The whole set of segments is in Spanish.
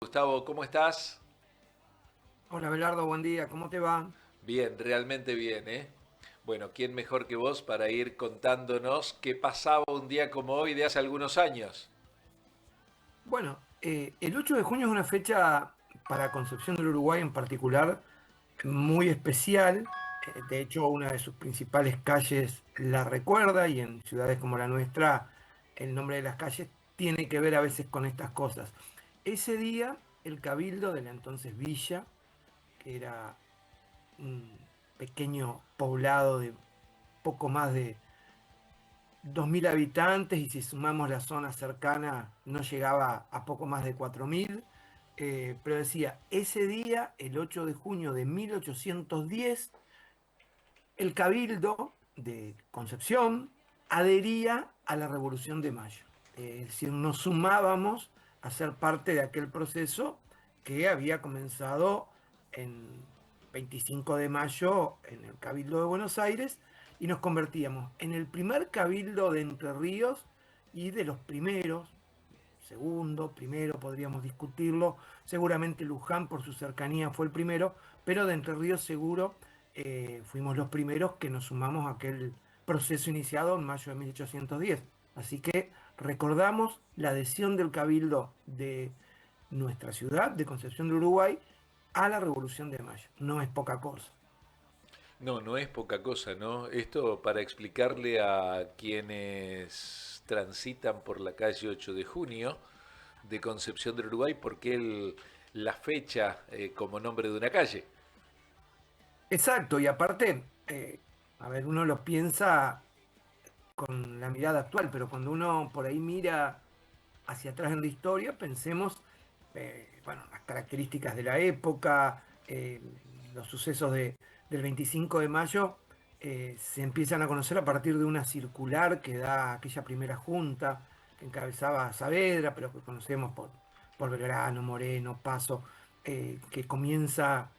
Gustavo, ¿cómo estás? Hola Belardo, buen día, ¿cómo te va? Bien, realmente bien, ¿eh? Bueno, ¿quién mejor que vos para ir contándonos qué pasaba un día como hoy de hace algunos años? Bueno, el 8 de junio es una fecha para Concepción del Uruguay en particular muy especial. De hecho, una de sus principales calles la recuerda y en ciudades como la nuestra el nombre de las calles tiene que ver a veces con estas cosas. Ese día, el cabildo de la entonces villa, que era un pequeño poblado de poco más de 2.000 habitantes y si sumamos la zona cercana no llegaba a poco más de 4.000, pero decía, ese día, el 8 de junio de 1810, el Cabildo de Concepción adhería a la Revolución de Mayo. Es decir, nos sumábamos a ser parte de aquel proceso que había comenzado en 25 de mayo en el Cabildo de Buenos Aires y nos convertíamos en el primer cabildo de Entre Ríos y de los primeros, segundo, primero, podríamos discutirlo. Seguramente Luján por su cercanía fue el primero, pero de Entre Ríos seguro fuimos los primeros que nos sumamos a aquel proceso iniciado en mayo de 1810. Así que recordamos la adhesión del Cabildo de nuestra ciudad, de Concepción del Uruguay, a la Revolución de Mayo. No es poca cosa. No, no es poca cosa, ¿no? Esto para explicarle a quienes transitan por la calle 8 de junio de Concepción del Uruguay, por qué la fecha como nombre de una calle. Exacto, y aparte, a ver, uno lo piensa con la mirada actual, pero cuando uno por ahí mira hacia atrás en la historia, pensemos, bueno, las características de la época, los sucesos del 25 de mayo, se empiezan a conocer a partir de una circular que da aquella primera junta que encabezaba Saavedra, pero que conocemos por Belgrano, Moreno, Paso, que comienza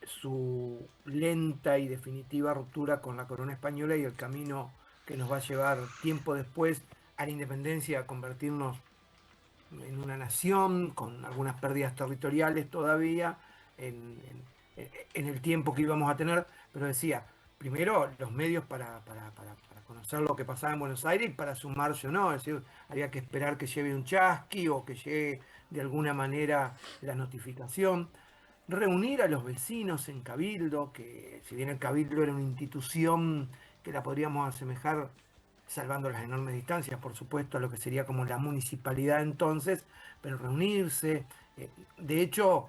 su lenta y definitiva ruptura con la corona española y el camino que nos va a llevar tiempo después a la independencia, a convertirnos en una nación, con algunas pérdidas territoriales todavía, en, en el tiempo que íbamos a tener, pero decía, primero los medios para conocer lo que pasaba en Buenos Aires y para sumarse o no, es decir, había que esperar que lleve un chasqui o que llegue de alguna manera la notificación. Reunir a los vecinos en Cabildo, que si bien el Cabildo era una institución que la podríamos asemejar salvando las enormes distancias, por supuesto, a lo que sería como la municipalidad entonces, pero reunirse. De hecho,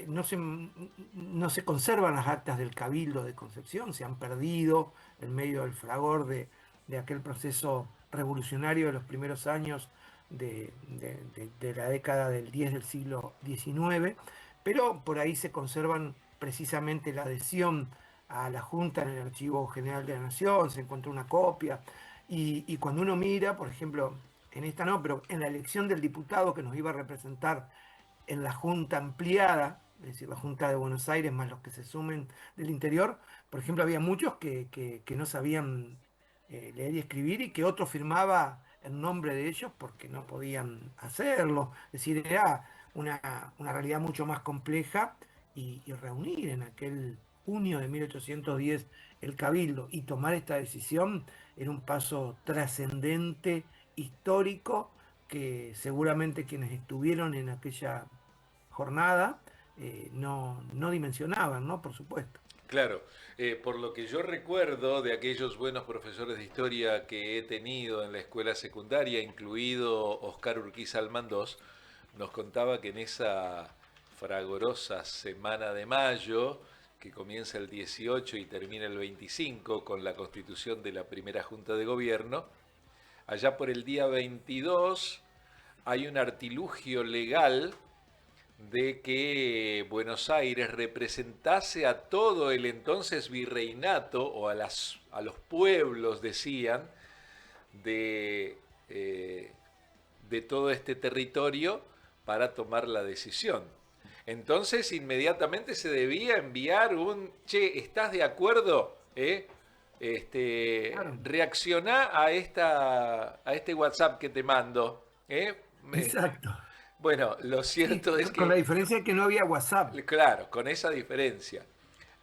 no se conservan las actas del Cabildo de Concepción, se han perdido en medio del fragor de aquel proceso revolucionario de los primeros años de la década del 10 del siglo XIX, pero por ahí se conservan precisamente la adhesión a la Junta en el Archivo General de la Nación, se encontró una copia, y cuando uno mira, por ejemplo, en esta no, pero en la elección del diputado que nos iba a representar en la Junta ampliada, es decir, la Junta de Buenos Aires más los que se sumen del interior, por ejemplo, había muchos que no sabían leer y escribir y que otro firmaba en nombre de ellos porque no podían hacerlo. Es decir, era una realidad mucho más compleja y reunir en aquel junio de 1810 el Cabildo y tomar esta decisión era un paso trascendente, histórico, que seguramente quienes estuvieron en aquella jornada no dimensionaban, ¿no? Por supuesto. Claro, por lo que yo recuerdo de aquellos buenos profesores de historia que he tenido en la escuela secundaria, incluido Oscar Urquiza Almandós, nos contaba que en esa fragorosa semana de mayo, que comienza el 18 y termina el 25 con la constitución de la primera Junta de Gobierno, allá por el día 22 hay un artilugio legal de que Buenos Aires representase a todo el entonces virreinato o a los pueblos, decían, de, eh, de todo este territorio para tomar la decisión. Entonces inmediatamente se debía enviar un, che, ¿estás de acuerdo? Claro, Reacciona a este WhatsApp que te mando. ¿Eh? exacto. Bueno, lo Sí, cierto es con la que, diferencia de que no había WhatsApp. claro, con esa diferencia.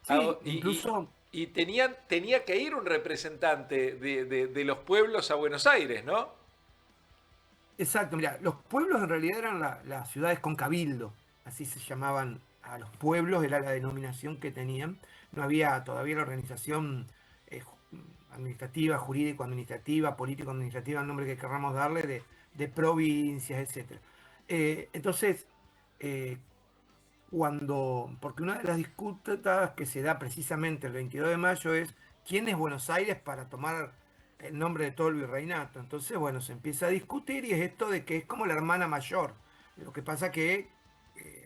Sí, Y, incluso, y tenía que ir un representante de los pueblos a Buenos Aires, ¿no? exacto, mira, los pueblos en realidad eran las ciudades con cabildo, así se llamaban a los pueblos, era la denominación que tenían. No había todavía la organización administrativa, jurídico-administrativa, político-administrativa, el nombre que queramos darle, de provincias, etcétera. Entonces, eh, porque una de las disputas que se da precisamente el 22 de mayo es quién es Buenos Aires para tomar el nombre de todo el virreinato. Entonces, bueno, se empieza a discutir y es esto de que es como la hermana mayor. Lo que pasa que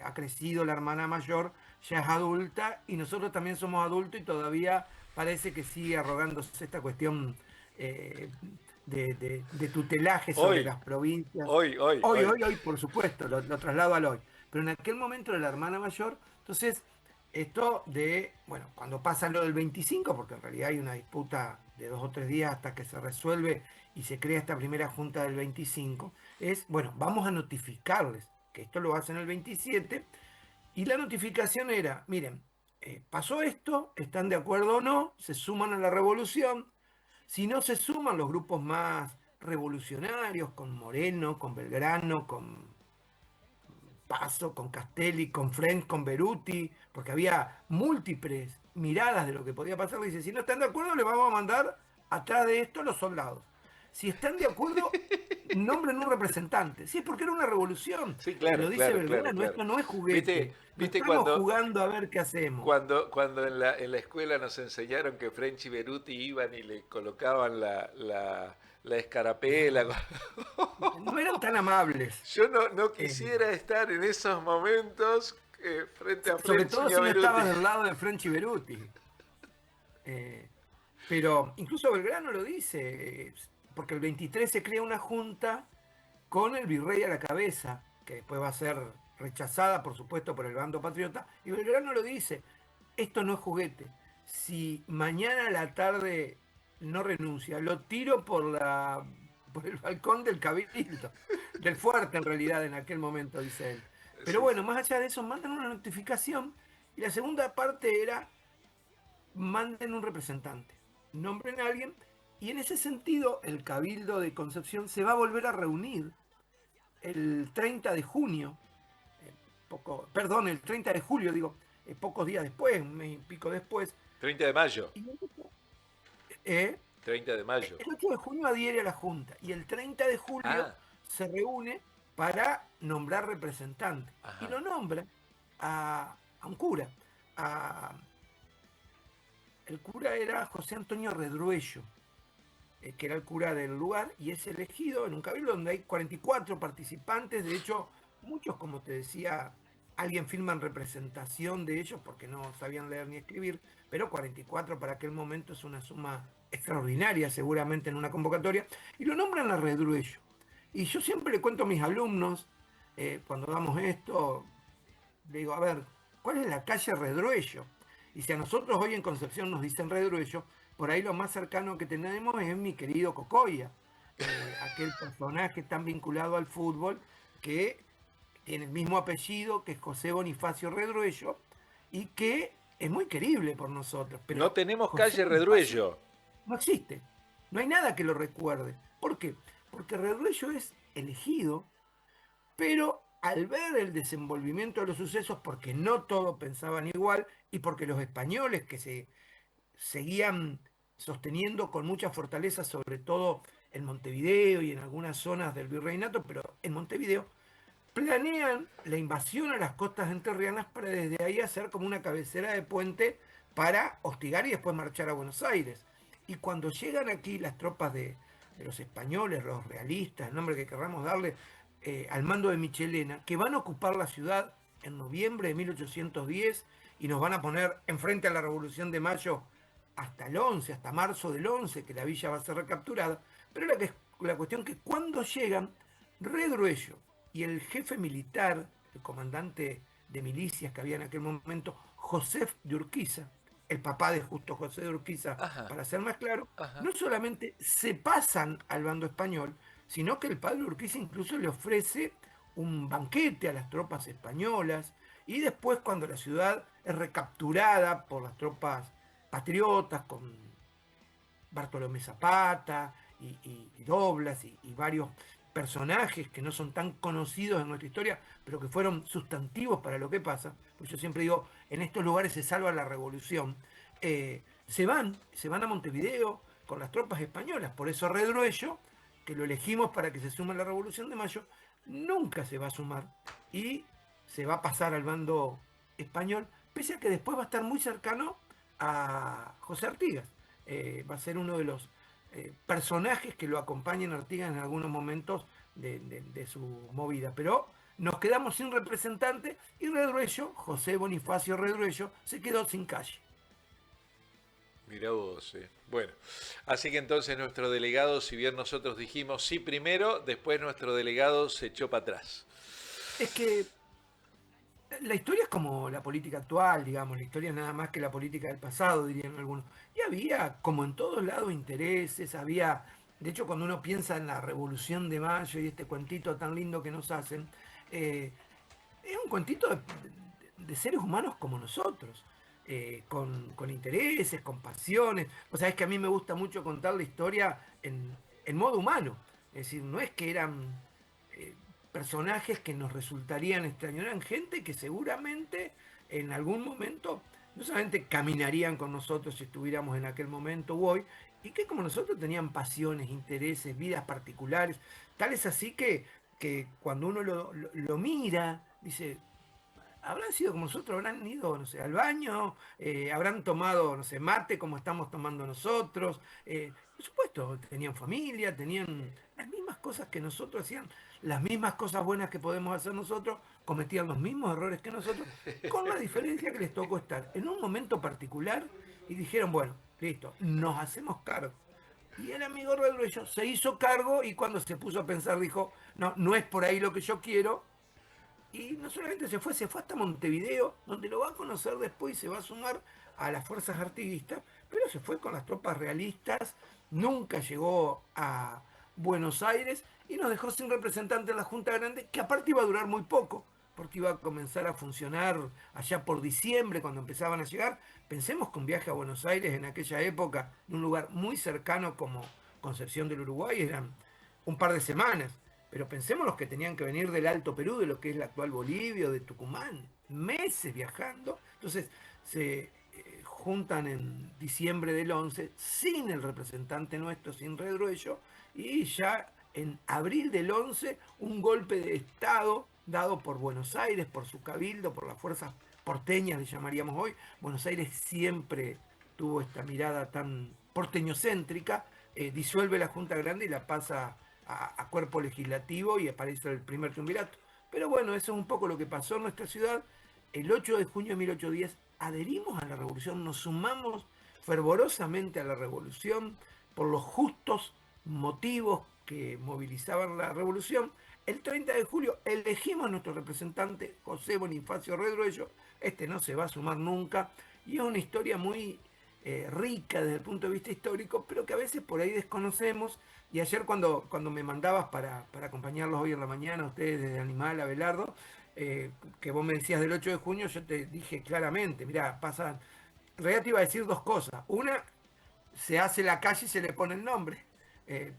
ha crecido la hermana mayor, ya es adulta y nosotros también somos adultos y todavía parece que sigue arrogándose esta cuestión eh, de tutelaje sobre Hoy, las provincias. hoy, hoy, Hoy, hoy. hoy, hoy, por supuesto, lo traslado al hoy. Pero en aquel momento era la hermana mayor. Entonces, esto de, bueno, cuando pasa lo del 25, porque en realidad hay una disputa de 2 o 3 días hasta que se resuelve y se crea esta primera junta del 25, es, bueno, vamos a notificarles que esto lo hacen el 27. Y la notificación era, miren, pasó esto, están de acuerdo o no, se suman a la revolución. Si no se suman los grupos más revolucionarios, con Moreno, con Belgrano, con Paso, con Castelli, con French, con Beruti, porque había múltiples miradas de lo que podía pasar. Dice, si no están de acuerdo, le vamos a mandar atrás de esto a los soldados. Si están de acuerdo, nombren un representante. Sí, porque era una revolución. Sí, Y lo claro, dice claro, claro, Belgrano, claro. esto no es ¿Viste, juguete. No viste estamos jugando a ver qué hacemos. cuando en la escuela nos enseñaron que French y Beruti iban y le colocaban la escarapela? No, no eran tan amables. Yo no Eh, quisiera estar en esos momentos frente a sobre French todo y a si no Beruti. estabas del lado de French y Beruti. Pero incluso Belgrano lo dice, porque el 23 se crea una junta con el virrey a la cabeza, que después va a ser rechazada, por supuesto, por el bando patriota, y Belgrano lo dice, esto no es juguete. Si mañana a la tarde no renuncia, lo tiro por el balcón del cabildo, del fuerte en realidad en aquel momento, dice él. Pero Sí, bueno, sí. más allá de eso, mandan una notificación y la segunda parte era manden un representante, nombren a alguien, y en ese sentido el Cabildo de Concepción se va a volver a reunir el 30 de junio, perdón, el 30 de julio, digo, pocos días después, un mes y pico después, 30 de mayo. y eh, 30 de mayo. el 8 de junio adhiere a la Junta y el 30 de julio Ah, se reúne para nombrar representante y ajá. lo nombra a un cura, a, el cura era José Antonio Redruello, que era el cura del lugar, y es elegido en un cabildo donde hay 44 participantes. De hecho, muchos, como te decía, alguien firma en representación de ellos porque no sabían leer ni escribir, pero 44 para aquel momento es una suma extraordinaria, seguramente en una convocatoria, y lo nombran a Redruello. Y yo siempre le cuento a mis alumnos, cuando damos esto, le digo, a ver, ¿cuál es la calle Redruello? Y si a nosotros hoy en Concepción nos dicen Redruello, por ahí lo más cercano que tenemos es mi querido Cocoya, aquel personaje tan vinculado al fútbol que tiene el mismo apellido que José Bonifacio Redruello y que es muy querible por nosotros. No Pero tenemos José calle Bonifacio Redruello. no existe. No hay nada que lo recuerde. ¿Por qué? Porque Redruello es elegido, pero al ver el desenvolvimiento de los sucesos, porque no todos pensaban igual y porque los españoles que se seguían sosteniendo con mucha fortaleza, sobre todo en Montevideo y en algunas zonas del virreinato, pero en Montevideo, planean la invasión a las costas entrerrianas para desde ahí hacer como una cabecera de puente para hostigar y después marchar a Buenos Aires. Y cuando llegan aquí las tropas de los españoles, los realistas, el nombre que querramos darle, al mando de Michelena, que van a ocupar la ciudad en noviembre de 1810 y nos van a poner enfrente a la Revolución de Mayo hasta el 11, hasta marzo del 11, que la villa va a ser recapturada. Pero la cuestión que cuando llegan, Redruello y el jefe militar, el comandante de milicias que había en aquel momento, Josef de Urquiza, el papá de Justo José de Urquiza, Ajá, para ser más claro, ajá. no solamente se pasan al bando español, sino que el padre Urquiza incluso le ofrece un banquete a las tropas españolas, y después cuando la ciudad es recapturada por las tropas patriotas con Bartolomé Zapata y Doblas y varios personajes que no son tan conocidos en nuestra historia, pero que fueron sustantivos para lo que pasa, pues yo siempre digo, en estos lugares se salva la revolución, se van a Montevideo con las tropas españolas, por eso Redruello, que lo elegimos para que se sume a la Revolución de Mayo, nunca se va a sumar y se va a pasar al bando español, pese a que después va a estar muy cercano a José Artigas. Va a ser uno de los personajes que lo acompañan a Artigas en algunos momentos de su movida. Pero nos quedamos sin representante y Redruello, José Bonifacio Redruello, se quedó sin calle. Mirá vos, Bueno, así que entonces nuestro delegado, si bien nosotros dijimos sí primero, después nuestro delegado se echó para atrás. Es que la historia es como la política actual, digamos, la historia es nada más que la política del pasado, dirían algunos. Y había, como en todos lados, intereses, había, de hecho, cuando uno piensa en la Revolución de Mayo y este cuentito tan lindo que nos hacen, eh, es un cuentito de seres humanos como nosotros, con intereses, con pasiones. O sea, es que a mí me gusta mucho contar la historia en modo humano. Es decir, no es que eran eh, personajes que nos resultarían extraños, eran gente que seguramente en algún momento no solamente caminarían con nosotros si estuviéramos en aquel momento o hoy, y que como nosotros tenían pasiones, intereses, vidas particulares, tal es así que cuando uno lo mira, dice, habrán sido como nosotros, habrán ido, no sé, al baño, habrán tomado, no sé, mate como estamos tomando nosotros. Por supuesto, tenían familia, tenían las mismas cosas que nosotros hacían, las mismas cosas buenas que podemos hacer nosotros, cometían los mismos errores que nosotros, con la diferencia que les tocó estar en un momento particular y dijeron, bueno, listo, nos hacemos cargo. Y el amigo Redruello se hizo cargo y cuando se puso a pensar dijo, no, no es por ahí lo que yo quiero, y no solamente se fue hasta Montevideo, donde lo va a conocer después y se va a sumar a las fuerzas artiguistas, pero se fue con las tropas realistas, nunca llegó a Buenos Aires y nos dejó sin representante en la Junta Grande, que aparte iba a durar muy poco, porque iba a comenzar a funcionar allá por diciembre, cuando empezaban a llegar. Pensemos que un viaje a Buenos Aires en aquella época, en un lugar muy cercano como Concepción del Uruguay, eran un par de semanas. Pero pensemos los que tenían que venir del Alto Perú, de lo que es la actual Bolivia o de Tucumán, meses viajando. Entonces se juntan en diciembre del 11 sin el representante nuestro, sin Redruello, y ya en abril del 11 un golpe de Estado dado por Buenos Aires, por su cabildo, por las fuerzas porteñas, le llamaríamos hoy. Buenos Aires siempre tuvo esta mirada tan porteñocéntrica, disuelve la Junta Grande y la pasa a cuerpo legislativo y aparece el primer triunvirato. Pero bueno, eso es un poco lo que pasó en nuestra ciudad. El 8 de junio de 1810 adherimos a la revolución, nos sumamos fervorosamente a la revolución por los justos motivos que movilizaban la revolución. El 30 de julio elegimos a nuestro representante José Bonifacio Redruello. Este no se va a sumar nunca y es una historia muy rica desde el punto de vista histórico, pero que a veces por ahí desconocemos. Y ayer cuando me mandabas para acompañarlos hoy en la mañana, ustedes desde Animal, Abelardo, que vos me decías del 8 de junio, yo te dije claramente, mirá, pasan, en realidad te iba a decir dos cosas. Una, se hace la calle y se le pone el nombre.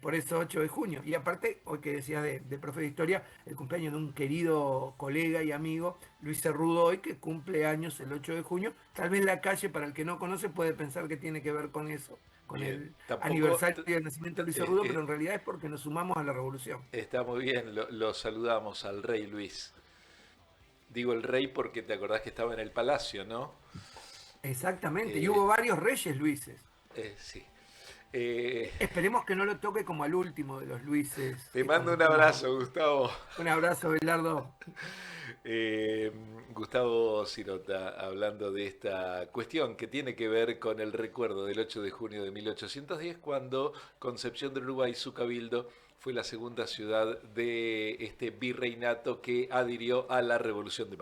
Por eso 8 de junio. Y aparte, hoy que decías de profe de historia, el cumpleaños de un querido colega y amigo, Luis Cerrudo, hoy que cumple años el 8 de junio. Tal vez la calle, para el que no conoce, puede pensar que tiene que ver con eso, con Bien, el tampoco aniversario del nacimiento de Luis Cerrudo, pero en realidad es porque nos sumamos a la revolución. está muy bien, lo saludamos al rey Luis. Digo el rey porque te acordás que estaba en el palacio, ¿no? Exactamente, y Eh, hubo varios reyes Luises. sí. Eh, Esperemos que no lo toque como al último de los Luises Te que mando un conocimos. abrazo, Gustavo. Un abrazo, Belardo. Eh, Gustavo Sirota, hablando de esta cuestión que tiene que ver con el recuerdo del 8 de junio de 1810, cuando Concepción del Uruguay, su cabildo, fue la segunda ciudad de este virreinato que adhirió a la Revolución de